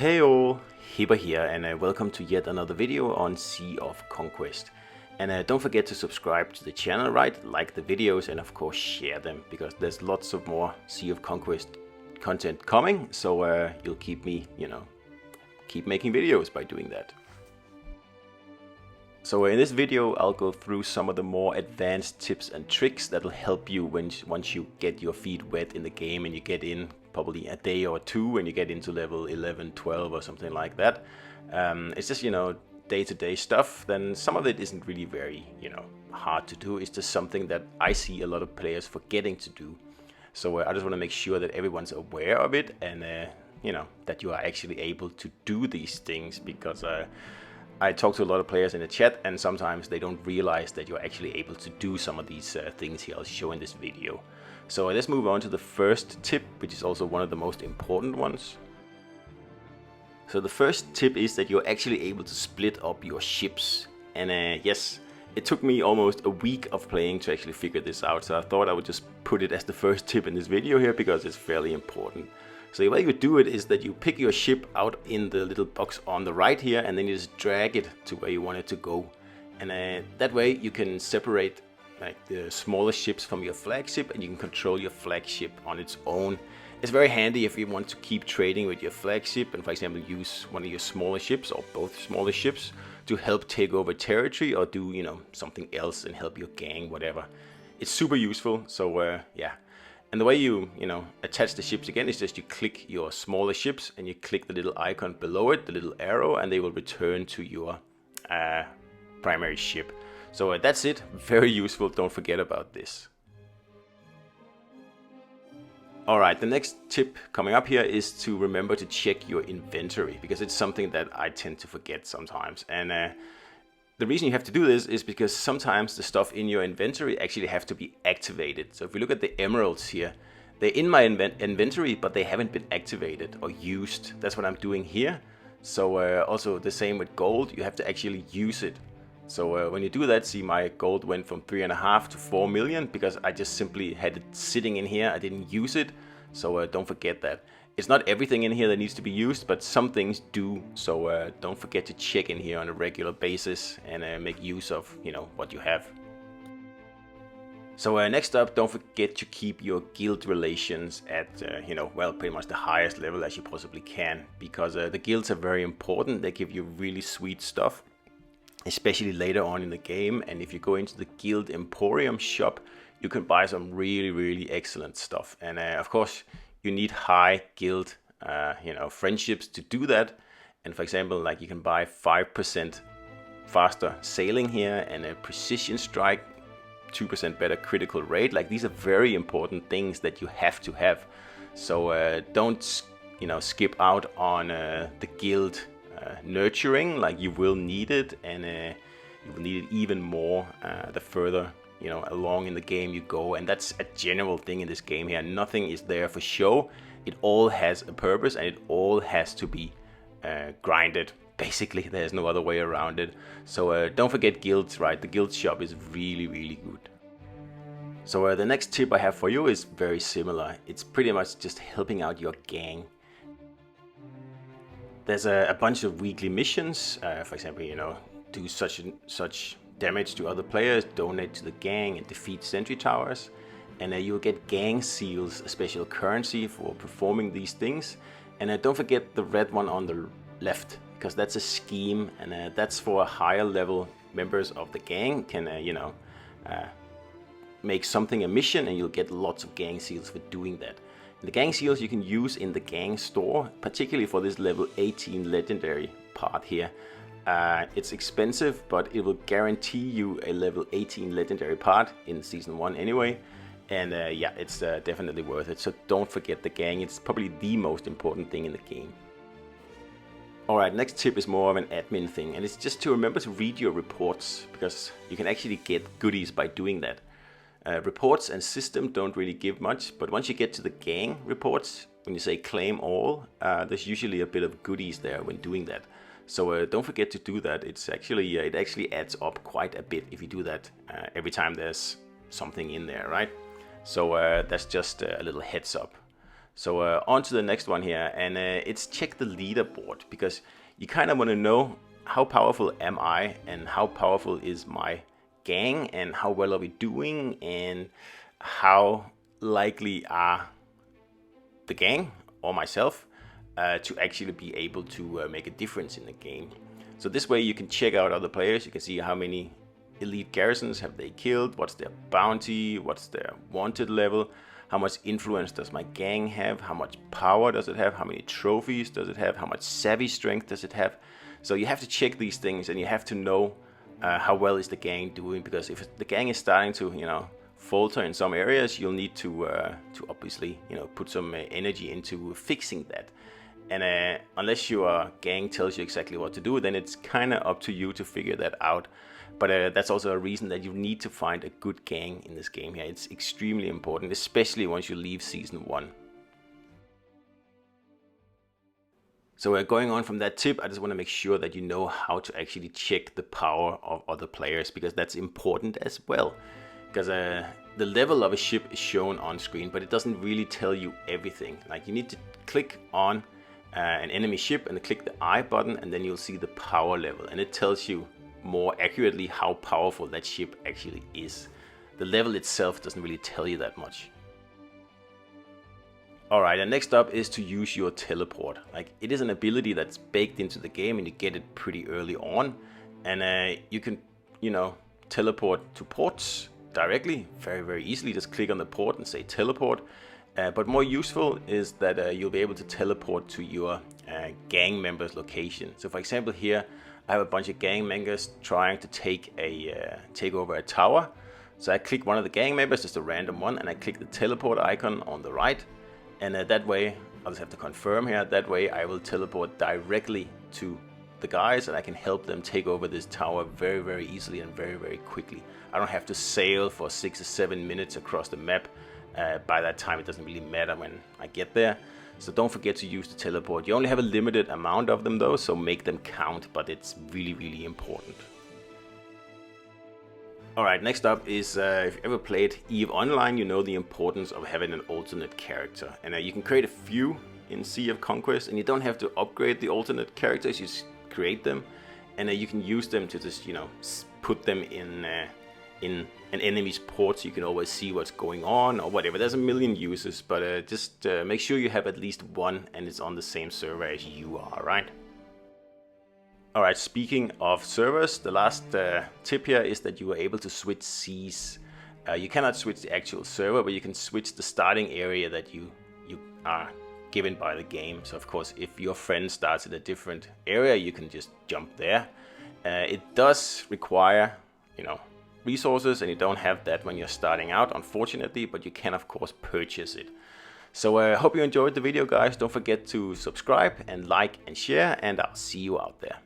Hey all, Hipper here and welcome to yet another video on Sea of Conquest. And don't forget to subscribe to the channel, right? Like the videos and of course share them, because there's lots of more Sea of Conquest content coming, so you'll keep me, keep making videos by doing that. So in this video I'll go through some of the more advanced tips and tricks that'll help you once you get your feet wet in the game and you get in probably a day or two and you get into level 11, 12 or something like that. It's just, day-to-day stuff. Then some of it isn't really very, hard to do. It's just something that I see a lot of players forgetting to do. So I just want to make sure that everyone's aware of it and, that you are actually able to do these things, because I talk to a lot of players in the chat and sometimes they don't realize that you're actually able to do some of these things here I'll show in this video. So let's move on to the first tip, which is also one of the most important ones. So the first tip is that you're actually able to split up your ships. And yes, it took me almost a week of playing to actually figure this out. So I thought I would just put it as the first tip in this video here because it's fairly important. So the way you do it is that you pick your ship out in the little box on the right here, and then you just drag it to where you want it to go. And that way you can separate like the smaller ships from your flagship, and you can control your flagship on its own. It's very handy if you want to keep trading with your flagship and, for example, use one of your smaller ships or both smaller ships to help take over territory or do, something else and help your gang, whatever. It's super useful. So yeah. And the way you, attach the ships again is just you click your smaller ships and you click the little icon below it, the little arrow, and they will return to your primary ship. So that's it. Very useful. Don't forget about this. Alright, the next tip coming up here is to remember to check your inventory, because it's something that I tend to forget sometimes. And the reason you have to do this is because sometimes the stuff in your inventory actually have to be activated. So if we look at the emeralds here, they're in my inventory, but they haven't been activated or used. That's what I'm doing here. So also the same with gold, you have to actually use it. So when you do that, see, my gold went from 3.5 to 4 million because I just simply had it sitting in here. I didn't use it. So don't forget that. It's not everything in here that needs to be used, but some things do. So don't forget to check in here on a regular basis and make use of, what you have. So next up, don't forget to keep your guild relations at, pretty much the highest level as you possibly can, because the guilds are very important. They give you really sweet stuff, especially later on in the game. And if you go into the Guild Emporium shop, you can buy some really, really excellent stuff. And of course, you need high guild, friendships to do that. And for example, like you can buy 5% faster sailing here and a precision strike, 2% better critical rate. Like these are very important things that you have to have. So don't, skip out on the guild nurturing. Like you will need it, and you will need it even more the further along in the game you go. And that's a general thing in this game here. Nothing is there for show. It all has a purpose and it all has to be grinded. Basically, there's no other way around it. So don't forget guilds, right? The guild shop is really, really good. So the next tip I have for you is very similar. It's pretty much just helping out your gang. There's a bunch of weekly missions, for example, do such and such damage to other players, donate to the gang, and defeat sentry towers. And you'll get gang seals, a special currency for performing these things. And don't forget the red one on the left, because that's a scheme, and that's for higher level members of the gang can, make something a mission, and you'll get lots of gang seals for doing that. The gang seals you can use in the gang store, particularly for this level 18 legendary part here. It's expensive, but it will guarantee you a level 18 legendary part in season 1 anyway. And yeah, it's definitely worth it. So don't forget the gang. It's probably the most important thing in the game. Alright, next tip is more of an admin thing, and it's just to remember to read your reports, because you can actually get goodies by doing that. Reports and system don't really give much, but once you get to the gang reports, when you say claim all, there's usually a bit of goodies there when doing that. So don't forget to do that. It's actually it actually adds up quite a bit if you do that every time there's something in there, right? So that's just a little heads up. So on to the next one here, and it's check the leaderboard, because you kind of want to know how powerful am I and how powerful is my gang and how well are we doing and how likely are the gang or myself to actually be able to make a difference in the game. So this way you can check out other players, you can see how many elite garrisons have they killed, what's their bounty, what's their wanted level, how much influence does my gang have, how much power does it have, how many trophies does it have, how much savvy strength does it have. So you have to check these things, and you have to know how well is the gang doing, because if the gang is starting to, you know, falter in some areas, you'll need to obviously, you know, put some energy into fixing that. And unless your gang tells you exactly what to do, then it's kind of up to you to figure that out. But that's also a reason that you need to find a good gang in this game here. It's extremely important, especially once you leave Season 1. So going on from that tip, I just want to make sure that you know how to actually check the power of other players, because that's important as well. Because the level of a ship is shown on screen, but it doesn't really tell you everything. Like, you need to click on an enemy ship and click the I button, and then you'll see the power level, and it tells you more accurately how powerful that ship actually is. The level itself doesn't really tell you that much. Alright, and next up is to use your teleport. Like, it is an ability that's baked into the game, and you get it pretty early on. And you can, you know, teleport to ports directly, very easily. Just click on the port and say teleport. But more useful is that you'll be able to teleport to your gang members' location. So for example here, I have a bunch of gang members trying to take over a tower. So I click one of the gang members, just a random one, and I click the teleport icon on the right. And that way, I'll just have to confirm here, that way I will teleport directly to the guys, and I can help them take over this tower very easily and very quickly. I don't have to sail for 6 or 7 minutes across the map. By that time, it doesn't really matter when I get there. So don't forget to use the teleport. You only have a limited amount of them though, so make them count, but it's really important. Alright, next up is, if you ever played EVE Online, you know the importance of having an alternate character. And you can create a few in Sea of Conquest, and you don't have to upgrade the alternate characters, you just create them. And you can use them to just, you know, put them in an enemy's port, so you can always see what's going on or whatever. There's a million uses, but just make sure you have at least one and it's on the same server as you are, right? Alright, speaking of servers, the last tip here is that you are able to switch seas. You cannot switch the actual server, but you can switch the starting area that you are given by the game. So of course, if your friend starts in a different area, you can just jump there. It does require, you know, resources, and you don't have that when you're starting out, unfortunately, but you can of course purchase it. So I hope you enjoyed the video, guys. Don't forget to subscribe and like and share, and I'll see you out there.